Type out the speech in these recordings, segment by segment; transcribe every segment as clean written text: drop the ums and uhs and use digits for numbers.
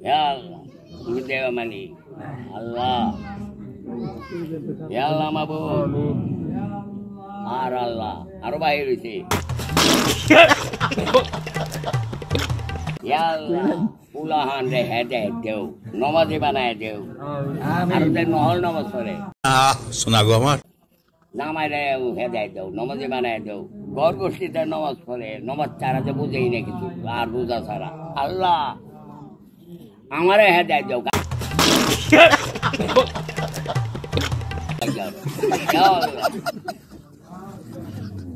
Ya Allah, তুমি দেওয়া মানি আল্লাহ, ya Allah মাবুদ, আর আল্লাহ আরো বাইরে রয়েছে, ya Allah উলাহান রে হেদায়েত দেও, নমাজি বানায় দেও, আর যেন নহল নামাজ পড়ে শোনা গো আমার নামায় রে হেদায়েত দেও, নমাজি বানায় দেও, ঘর গোষ্ঠীতে নামাজ পড়ে, নামাজ ছাড়া তো বুঝেই না কিছু, আর রোজা ছাড়া। আল্লাহ আমারে হেদায়েত দেও,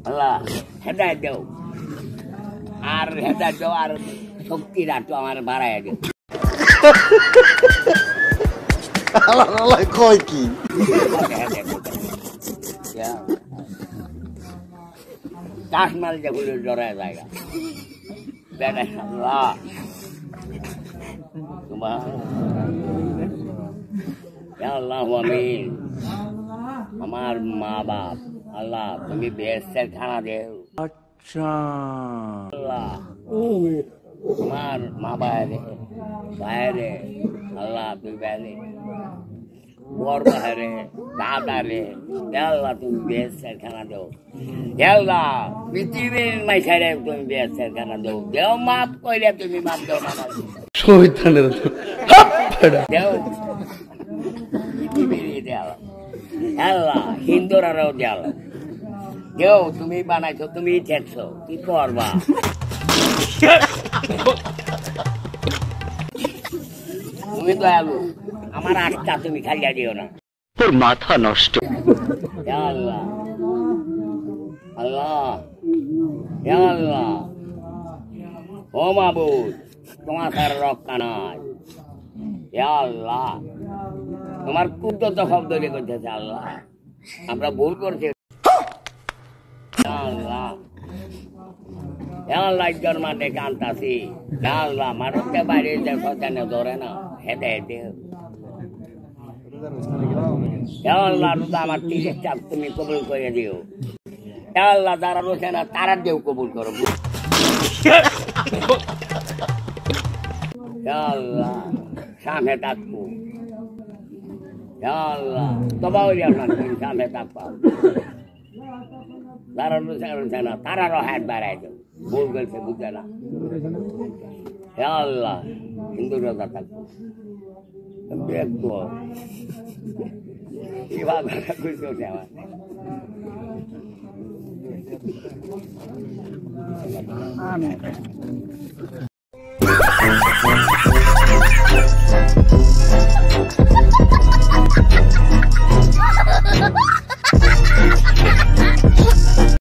আল্লাহ হেদায়েত দেও, আর হেদায়েত দেও, আর শক্তি রাখো আমার বাড়ায় দেও। কয় কি চাষ মাল যেগুলো জড়ায় জায়গা বেটা আল্লাহ তোমার আল্লাহ আমিন। আমার মা বাপ আল্লাহ তুমি বেহেশতের খানা দেও। আচ্ছা আল্লাহ তোমার মা বাইরে বাইরে আল্লাহ তুমি বাইরে বর বাইরে দাদা রে আল্লাহ তুমি বেহেশতের খানা দেও। আল্লাহ পৃথিবীর মাইখারে তুমি বেহেশতের খানা দেও। দেও মাফ কইলে তুমি মাফ দেও না দেও পৃথিবীর দেও আল্লাহ হিন্দুরাও দেও দেও তুমি বানাইছো তুমি ঠেকছো কি করবা। তুমি দয়ালু আমার আটটা তুমি খাইয়া দিও না তোর মাথা নষ্ট। আল্লাহ আল্লাহ আল্লাহ ও মাবুদ তোমার তার রক্ষা নাই। আল্লাহ তোমার কুদ্দত শব্দ করতেছে আল্লাহ আমরা ভুল করছি। আল্লাহ আল্লাহ জন্মাতে কান্তাছি আল্লাহ মানুষকে বাইরে সচেতন ধরে না হেদায়েত দেও। আল্লাহ আমার তিরিশ চাপ তুমি কবুল করে দিও। আল্লাহ যারা বসে না তারা দেও কবুল করো। আল্লাহ সামনে থাকবো আল্লাহ তবা সামনে থাকবো যারা বসে না তারারও হাত বাড়াই দেও ভুল করছে বুঝে না। আল্লাহ হিন্দু রোজা থাকবো দেখবো কিভাবে খুশি হচ্ছে আমার।